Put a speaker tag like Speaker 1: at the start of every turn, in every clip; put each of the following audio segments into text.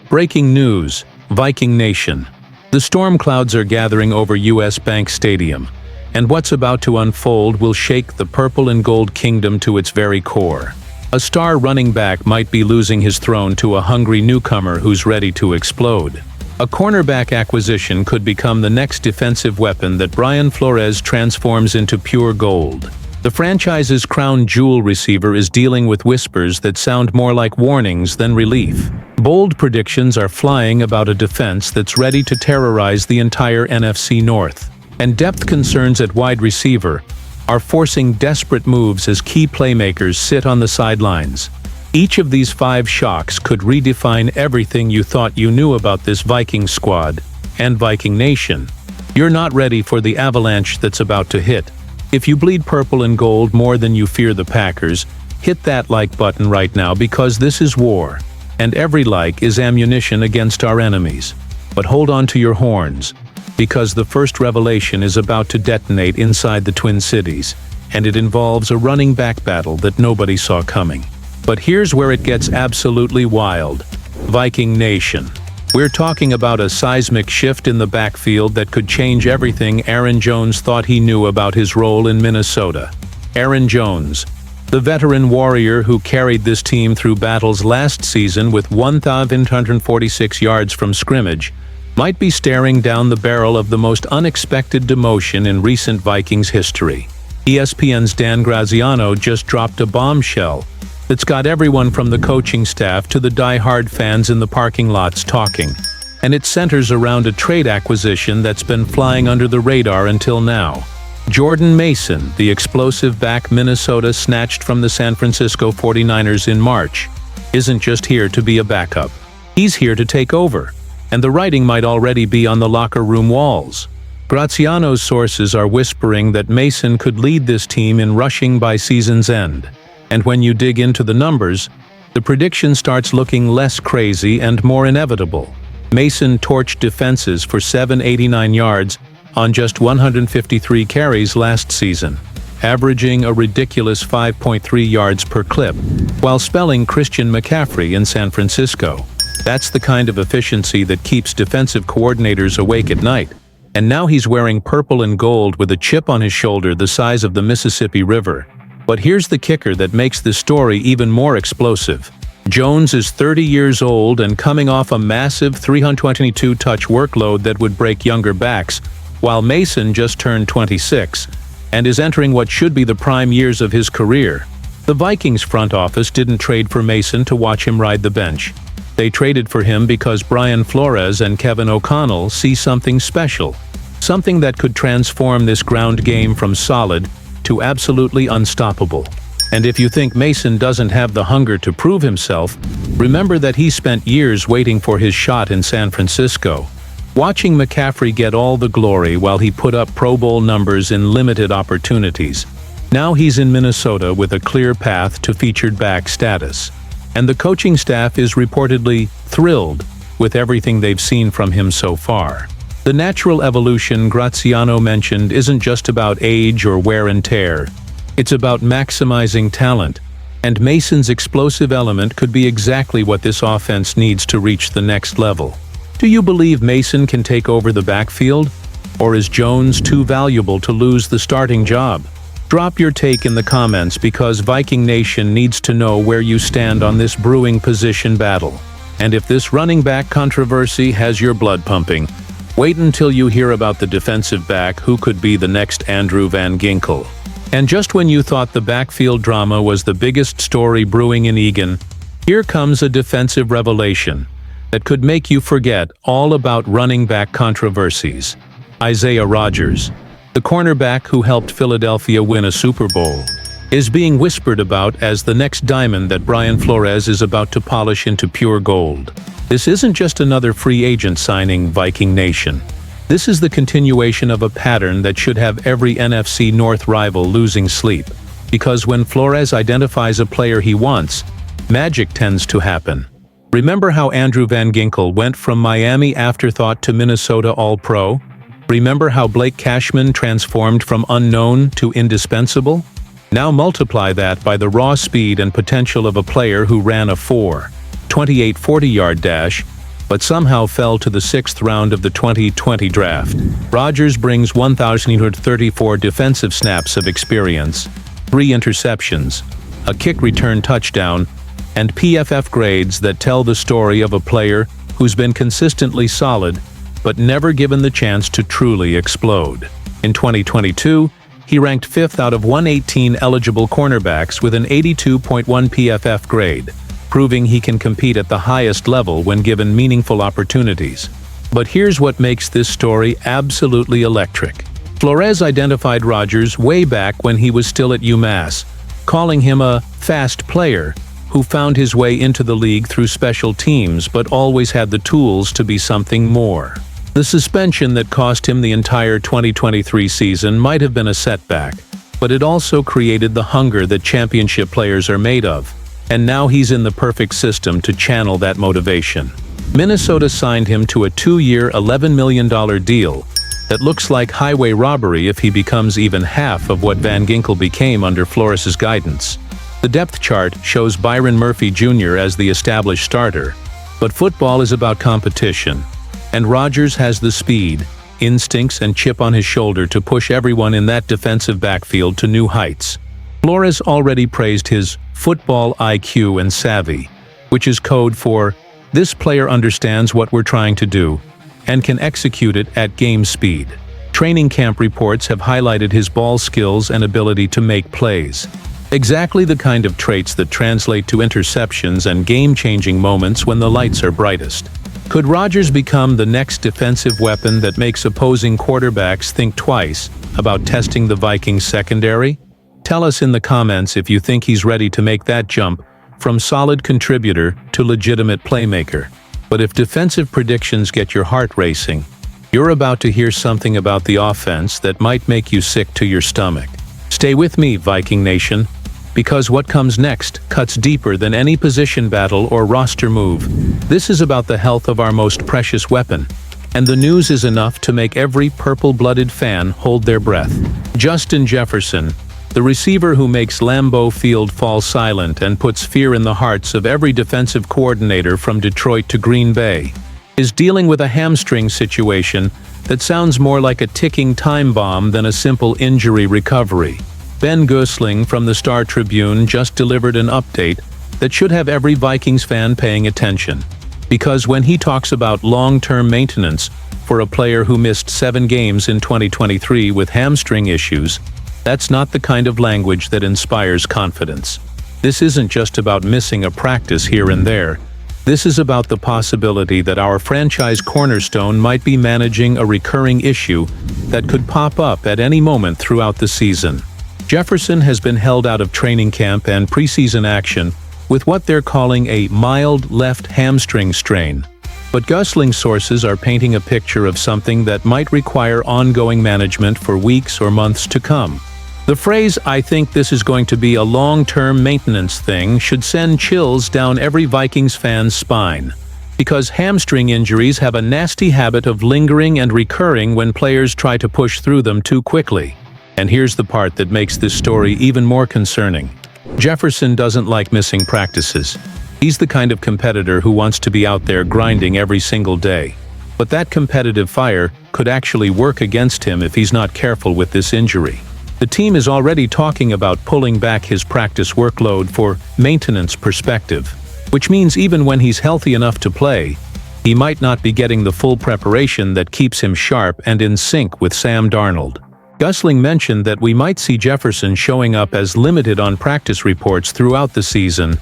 Speaker 1: Breaking news, Viking Nation. The storm clouds are gathering over US Bank Stadium, and what's about to unfold will shake the purple and gold kingdom to its very core. A star running back might be losing his throne to a hungry newcomer who's ready to explode. A cornerback acquisition could become the next defensive weapon that Brian Flores transforms into pure gold. The franchise's crown jewel receiver is dealing with whispers that sound more like warnings than relief. Bold predictions are flying about a defense that's ready to terrorize the entire NFC North. And depth concerns at wide receiver are forcing desperate moves as key playmakers sit on the sidelines. Each of these 5 shocks could redefine everything you thought you knew about this Viking squad and Viking Nation. You're not ready for the avalanche that's about to hit. If you bleed purple and gold more than you fear the Packers, hit that like button right now because this is war, and every like is ammunition against our enemies. But hold on to your horns, because the first revelation is about to detonate inside the Twin Cities, and it involves a running back battle that nobody saw coming. But here's where it gets absolutely wild. Viking Nation. We're talking about a seismic shift in the backfield that could change everything Aaron Jones thought he knew about his role in Minnesota. Aaron Jones, the veteran warrior who carried this team through battles last season with 1,146 yards from scrimmage, might be staring down the barrel of the most unexpected demotion in recent Vikings history. ESPN's Dan Graziano just dropped a bombshell that's got everyone from the coaching staff to the die-hard fans in the parking lots talking, and it centers around a trade acquisition that's been flying under the radar until now. Jordan Mason, the explosive back Minnesota snatched from the San Francisco 49ers in March, isn't just here to be a backup. He's here to take over, and the writing might already be on the locker room walls. Graziano's sources are whispering that Mason could lead this team in rushing by season's end. And when you dig into the numbers, the prediction starts looking less crazy and more inevitable. Mason torched defenses for 789 yards on just 153 carries last season, averaging a ridiculous 5.3 yards per clip, while spelling Christian McCaffrey in San Francisco. That's the kind of efficiency that keeps defensive coordinators awake at night. And now he's wearing purple and gold with a chip on his shoulder the size of the Mississippi River. But here's the kicker that makes this story even more explosive. Jones is 30 years old and coming off a massive 322-touch workload that would break younger backs, while Mason just turned 26 and is entering what should be the prime years of his career. The Vikings front office didn't trade for Mason to watch him ride the bench. They traded for him because Brian Flores and Kevin O'Connell see something special, something that could transform this ground game from solid to absolutely unstoppable. And if you think Mason doesn't have the hunger to prove himself, remember that he spent years waiting for his shot in San Francisco, watching McCaffrey get all the glory while he put up Pro Bowl numbers in limited opportunities. Now he's in Minnesota with a clear path to featured back status. And the coaching staff is reportedly thrilled with everything they've seen from him so far. The natural evolution Graziano mentioned isn't just about age or wear and tear. It's about maximizing talent, and Mason's explosive element could be exactly what this offense needs to reach the next level. Do you believe Mason can take over the backfield? Or is Jones too valuable to lose the starting job? Drop your take in the comments because Viking Nation needs to know where you stand on this brewing position battle. And if this running back controversy has your blood pumping, wait until you hear about the defensive back who could be the next Andrew Van Ginkel. And just when you thought the backfield drama was the biggest story brewing in Egan, here comes a defensive revelation that could make you forget all about running back controversies. Isaiah Rodgers, the cornerback who helped Philadelphia win a Super Bowl, is being whispered about as the next diamond that Brian Flores is about to polish into pure gold. This isn't just another free agent signing, Viking Nation. This is the continuation of a pattern that should have every NFC North rival losing sleep. Because when Flores identifies a player he wants, magic tends to happen. Remember how Andrew Van Ginkel went from Miami afterthought to Minnesota All-Pro? Remember how Blake Cashman transformed from unknown to indispensable? Now multiply that by the raw speed and potential of a player who ran a 4.28 40-yard dash but somehow fell to the 6th round of the 2020 draft. Rodgers brings 1,834 defensive snaps of experience, 3 interceptions, a kick return touchdown, and PFF grades that tell the story of a player who's been consistently solid, but never given the chance to truly explode. In 2022, he ranked 5th out of 118 eligible cornerbacks with an 82.1 PFF grade, proving he can compete at the highest level when given meaningful opportunities. But here's what makes this story absolutely electric. Flores identified Rodgers way back when he was still at UMass, calling him a fast player who found his way into the league through special teams but always had the tools to be something more. The suspension that cost him the entire 2023 season might have been a setback, but it also created the hunger that championship players are made of, and now he's in the perfect system to channel that motivation. Minnesota signed him to a 2-year, $11 million deal that looks like highway robbery if he becomes even half of what Van Ginkel became under Flores's guidance. The depth chart shows Byron Murphy Jr. as the established starter, but football is about competition, and Rodgers has the speed, instincts, and chip on his shoulder to push everyone in that defensive backfield to new heights. Flores already praised his football IQ and savvy, which is code for, "This player understands what we're trying to do and can execute it at game speed." Training camp reports have highlighted his ball skills and ability to make plays. Exactly the kind of traits that translate to interceptions and game-changing moments when the lights are brightest. Could Rodgers become the next defensive weapon that makes opposing quarterbacks think twice about testing the Vikings secondary? Tell us in the comments if you think he's ready to make that jump from solid contributor to legitimate playmaker. But if defensive predictions get your heart racing, you're about to hear something about the offense that might make you sick to your stomach. Stay with me, Viking Nation, because what comes next cuts deeper than any position battle or roster move. This is about the health of our most precious weapon, and the news is enough to make every purple-blooded fan hold their breath. Justin Jefferson, the receiver who makes Lambeau Field fall silent and puts fear in the hearts of every defensive coordinator from Detroit to Green Bay, is dealing with a hamstring situation that sounds more like a ticking time bomb than a simple injury recovery. Ben Goesling from the Star Tribune just delivered an update that should have every Vikings fan paying attention. Because when he talks about long-term maintenance for a player who missed 7 games in 2023 with hamstring issues, that's not the kind of language that inspires confidence. This isn't just about missing a practice here and there. This is about the possibility that our franchise cornerstone might be managing a recurring issue that could pop up at any moment throughout the season. Jefferson has been held out of training camp and preseason action with what they're calling a mild left hamstring strain. But Goesling sources are painting a picture of something that might require ongoing management for weeks or months to come. The phrase, "I think this is going to be a long-term maintenance thing," should send chills down every Vikings fan's spine, because hamstring injuries have a nasty habit of lingering and recurring when players try to push through them too quickly. And here's the part that makes this story even more concerning. Jefferson doesn't like missing practices. He's the kind of competitor who wants to be out there grinding every single day. But that competitive fire could actually work against him if he's not careful with this injury. The team is already talking about pulling back his practice workload for maintenance perspective, which means even when he's healthy enough to play, he might not be getting the full preparation that keeps him sharp and in sync with Sam Darnold. Goesling mentioned that we might see Jefferson showing up as limited on practice reports throughout the season,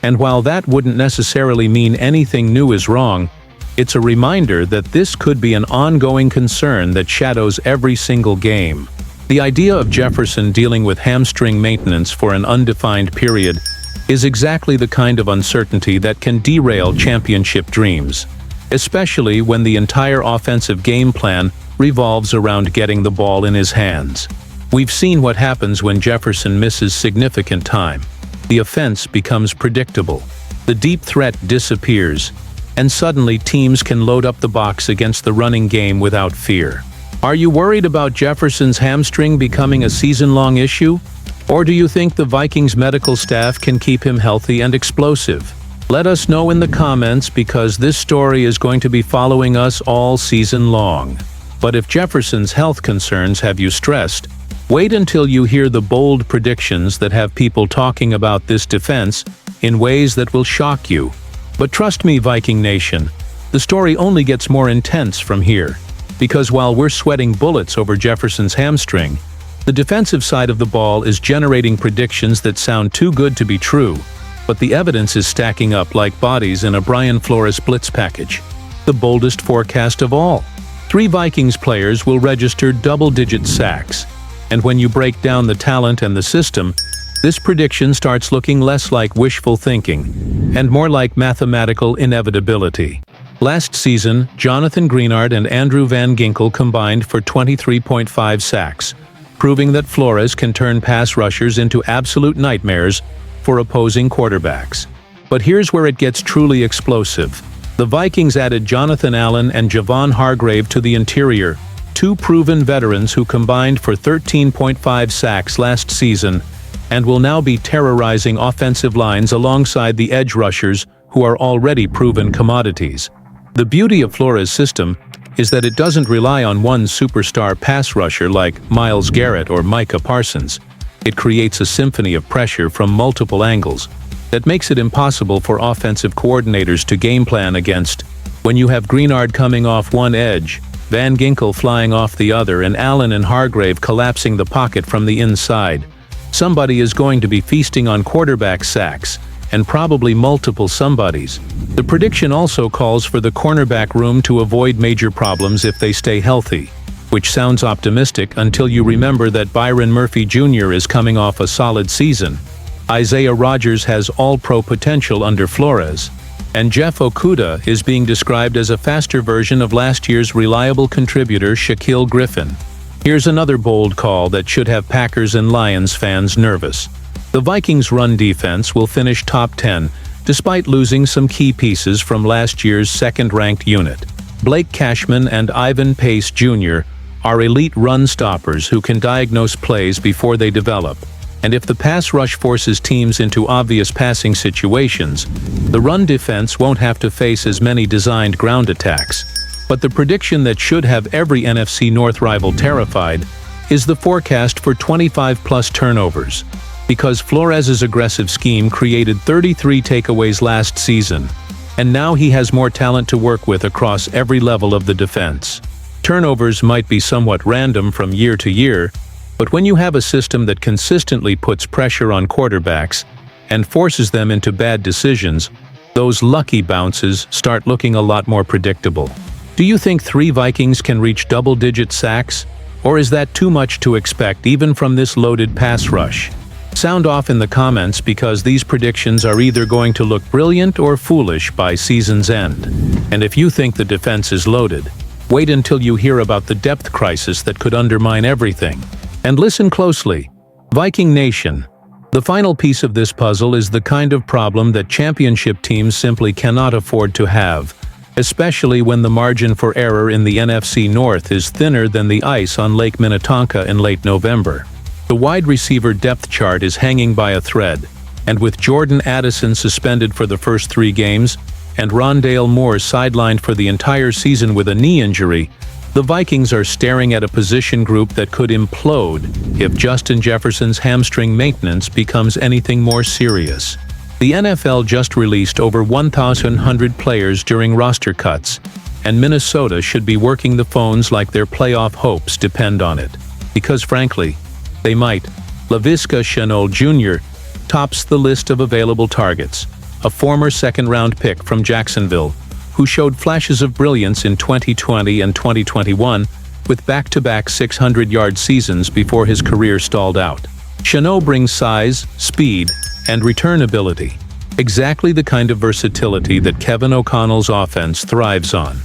Speaker 1: and while that wouldn't necessarily mean anything new is wrong, it's a reminder that this could be an ongoing concern that shadows every single game. The idea of Jefferson dealing with hamstring maintenance for an undefined period is exactly the kind of uncertainty that can derail championship dreams, especially when the entire offensive game plan revolves around getting the ball in his hands. We've seen what happens when Jefferson misses significant time. The offense becomes predictable, the deep threat disappears, and suddenly teams can load up the box against the running game without fear. Are you worried about Jefferson's hamstring becoming a season-long issue? Or do you think the Vikings medical staff can keep him healthy and explosive? Let us know in the comments because this story is going to be following us all season long. But if Jefferson's health concerns have you stressed, wait until you hear the bold predictions that have people talking about this defense in ways that will shock you. But trust me, Viking Nation, the story only gets more intense from here. Because while we're sweating bullets over Jefferson's hamstring, the defensive side of the ball is generating predictions that sound too good to be true, but the evidence is stacking up like bodies in a Brian Flores blitz package. The boldest forecast of all. 3 Vikings players will register double-digit sacks. And when you break down the talent and the system, this prediction starts looking less like wishful thinking and more like mathematical inevitability. Last season, Jonathan Greenard and Andrew Van Ginkel combined for 23.5 sacks, proving that Flores can turn pass rushers into absolute nightmares for opposing quarterbacks. But here's where it gets truly explosive. The Vikings added Jonathan Allen and Javon Hargrave to the interior, 2 proven veterans who combined for 13.5 sacks last season and will now be terrorizing offensive lines alongside the edge rushers who are already proven commodities. The beauty of Flores' system is that it doesn't rely on one superstar pass rusher like Myles Garrett or Micah Parsons. It creates a symphony of pressure from multiple angles that makes it impossible for offensive coordinators to game plan against. When you have Greenard coming off one edge, Van Ginkel flying off the other, and Allen and Hargrave collapsing the pocket from the inside, somebody is going to be feasting on quarterback sacks, and probably multiple somebodies. The prediction also calls for the cornerback room to avoid major problems if they stay healthy, which sounds optimistic until you remember that Byron Murphy Jr. is coming off a solid season. Isaiah Rodgers has all-pro potential under Flores, and Jeff Okudah is being described as a faster version of last year's reliable contributor Shaquille Griffin. Here's another bold call that should have Packers and Lions fans nervous. The Vikings' run defense will finish top 10 despite losing some key pieces from last year's second-ranked unit. Blake Cashman and Ivan Pace Jr. are elite run stoppers who can diagnose plays before they develop. And if the pass rush forces teams into obvious passing situations, the run defense won't have to face as many designed ground attacks. But the prediction that should have every NFC North rival terrified is the forecast for 25-plus turnovers. Because Flores' aggressive scheme created 33 takeaways last season, and now he has more talent to work with across every level of the defense. Turnovers might be somewhat random from year to year, but when you have a system that consistently puts pressure on quarterbacks and forces them into bad decisions, those lucky bounces start looking a lot more predictable. Do you think 3 Vikings can reach double-digit sacks? Or is that too much to expect even from this loaded pass rush? Sound off in the comments because these predictions are either going to look brilliant or foolish by season's end. And if you think the defense is loaded, wait until you hear about the depth crisis that could undermine everything. And listen closely. Viking Nation. The final piece of this puzzle is the kind of problem that championship teams simply cannot afford to have, especially when the margin for error in the NFC North is thinner than the ice on Lake Minnetonka in late November. The wide receiver depth chart is hanging by a thread, and with Jordan Addison suspended for the first 3 games and Rondale Moore sidelined for the entire season with a knee injury, the Vikings are staring at a position group that could implode if Justin Jefferson's hamstring maintenance becomes anything more serious. The NFL just released over 1,100 players during roster cuts, and Minnesota should be working the phones like their playoff hopes depend on it. Because frankly, they might. Laviska Shenault Jr. tops the list of available targets, a former second-round pick from Jacksonville, who showed flashes of brilliance in 2020 and 2021 with back-to-back 600-yard seasons before his career stalled out. Shenault brings size, speed, and return ability, exactly the kind of versatility that Kevin O'Connell's offense thrives on.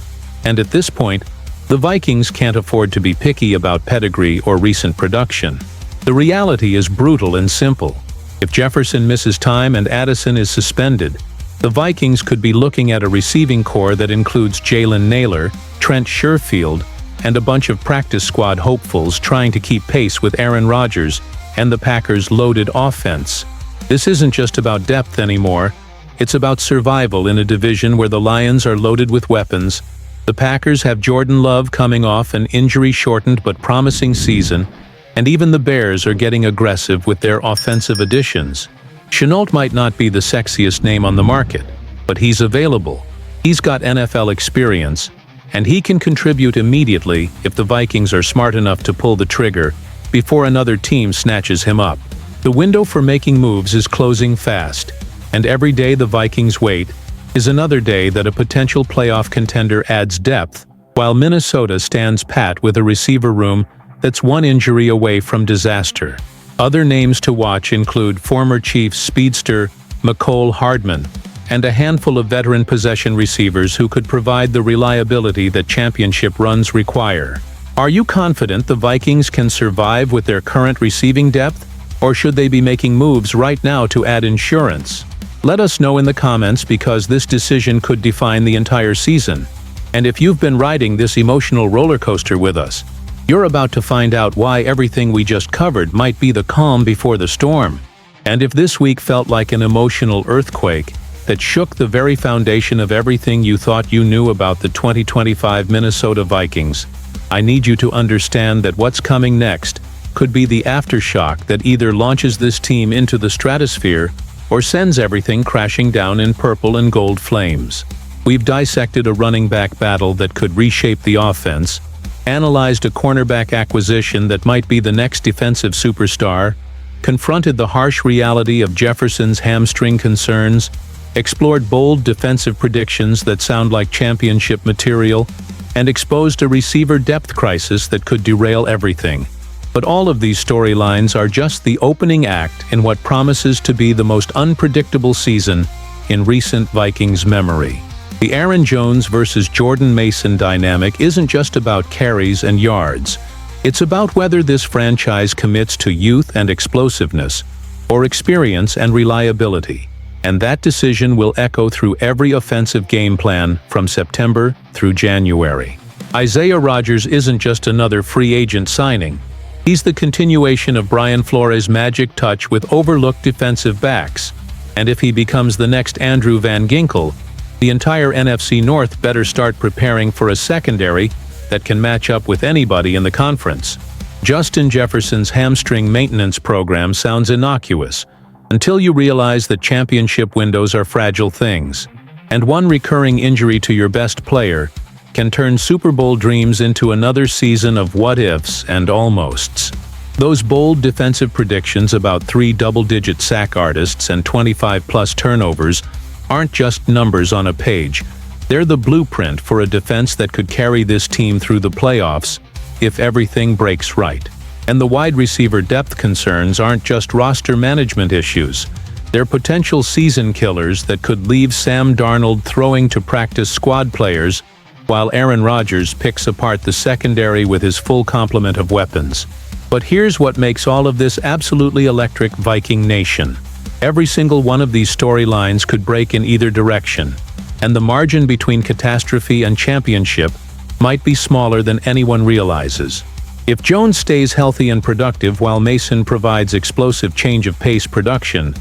Speaker 1: And at this point, the Vikings can't afford to be picky about pedigree or recent production. The reality is brutal and simple. If Jefferson misses time and Addison is suspended, the Vikings could be looking at a receiving core that includes Jalen Nailor, Trent Sherfield, and a bunch of practice squad hopefuls trying to keep pace with Aaron Rodgers and the Packers' loaded offense. This isn't just about depth anymore, It's about survival in a division where the Lions are loaded with weapons. The Packers have Jordan Love coming off an injury-shortened but promising season, and even the Bears are getting aggressive with their offensive additions. Shenault might not be the sexiest name on the market, but he's available. He's got NFL experience, and he can contribute immediately if the Vikings are smart enough to pull the trigger before another team snatches him up. The window for making moves is closing fast, and every day the Vikings wait is another day that a potential playoff contender adds depth, while Minnesota stands pat with a receiver room that's one injury away from disaster. Other names to watch include former Chiefs speedster Mecole Hardman and a handful of veteran possession receivers who could provide the reliability that championship runs require. Are you confident the Vikings can survive with their current receiving depth, or should they be making moves right now to add insurance? Let us know in the comments, because this decision could define the entire season. And if you've been riding this emotional roller coaster with us, you're about to find out why everything we just covered might be the calm before the storm. And if this week felt like an emotional earthquake that shook the very foundation of everything you thought you knew about the 2025 Minnesota Vikings, I need you to understand that what's coming next could be the aftershock that either launches this team into the stratosphere or sends everything crashing down in purple and gold flames. We've dissected a running back battle that could reshape the offense, analyzed a cornerback acquisition that might be the next defensive superstar, confronted the harsh reality of Jefferson's hamstring concerns, explored bold defensive predictions that sound like championship material, and exposed a receiver depth crisis that could derail everything. But all of these storylines are just the opening act in what promises to be the most unpredictable season in recent Vikings memory. The Aaron Jones versus Jordan Mason dynamic isn't just about carries and yards. It's about whether this franchise commits to youth and explosiveness, or experience and reliability. And that decision will echo through every offensive game plan from September through January. Isaiah Rodgers isn't just another free agent signing. He's the continuation of Brian Flores' magic touch with overlooked defensive backs. And if he becomes the next Andrew Van Ginkel, the entire NFC North better start preparing for a secondary that can match up with anybody in the conference. Justin Jefferson's hamstring maintenance program sounds innocuous, until you realize that championship windows are fragile things, and one recurring injury to your best player can turn Super Bowl dreams into another season of what-ifs and almosts. Those bold defensive predictions about 3 double-digit sack artists and 25-plus turnovers aren't just numbers on a page. They're the blueprint for a defense that could carry this team through the playoffs if everything breaks right. And the wide receiver depth concerns aren't just roster management issues. They're potential season killers that could leave Sam Darnold throwing to practice squad players while Aaron Rodgers picks apart the secondary with his full complement of weapons. But here's what makes all of this absolutely electric, Viking Nation. Every single one of these storylines could break in either direction, and the margin between catastrophe and championship might be smaller than anyone realizes. If Jones stays healthy and productive while Mason provides explosive change of pace production,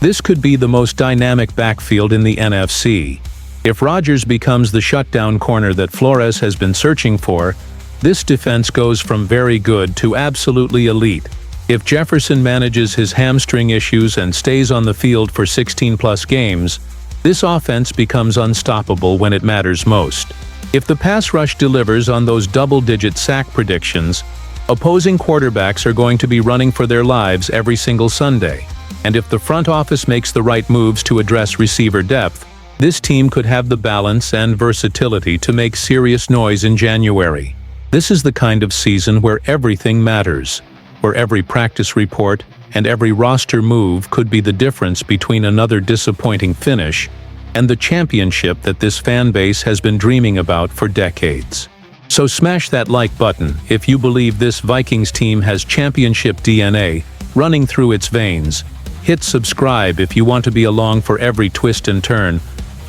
Speaker 1: this could be the most dynamic backfield in the NFC. If Rodgers becomes the shutdown corner that Flores has been searching for, this defense goes from very good to absolutely elite. If Jefferson manages his hamstring issues and stays on the field for 16-plus games, this offense becomes unstoppable when it matters most. If the pass rush delivers on those double-digit sack predictions, opposing quarterbacks are going to be running for their lives every single Sunday. And if the front office makes the right moves to address receiver depth, this team could have the balance and versatility to make serious noise in January. This is the kind of season where everything matters, where every practice report and every roster move could be the difference between another disappointing finish and the championship that this fan base has been dreaming about for decades. So smash that like button if you believe this Vikings team has championship DNA running through its veins. Hit subscribe if you want to be along for every twist and turn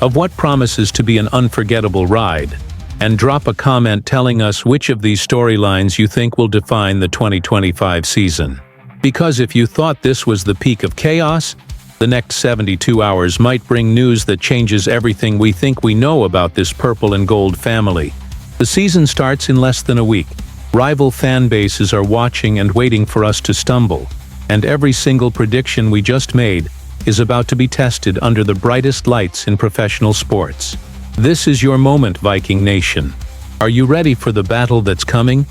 Speaker 1: of what promises to be an unforgettable ride. And drop a comment telling us which of these storylines you think will define the 2025 season. Because if you thought this was the peak of chaos, The next 72 hours might bring news that changes everything we think we know about this purple and gold family. The season starts in less than a week. Rival fan bases are watching and waiting for us to stumble, and every single prediction we just made is about to be tested under the brightest lights in professional sports. This is your moment, Viking Nation. Are you ready for the battle that's coming?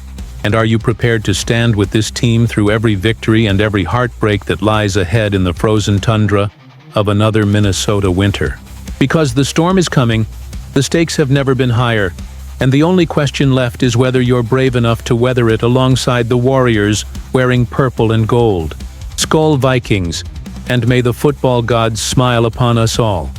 Speaker 1: And are you prepared to stand with this team through every victory and every heartbreak that lies ahead in the frozen tundra of another Minnesota winter? Because the storm is coming, the stakes have never been higher, and the only question left is whether you're brave enough to weather it alongside the Warriors wearing purple and gold. Skol Vikings, and may the football gods smile upon us all.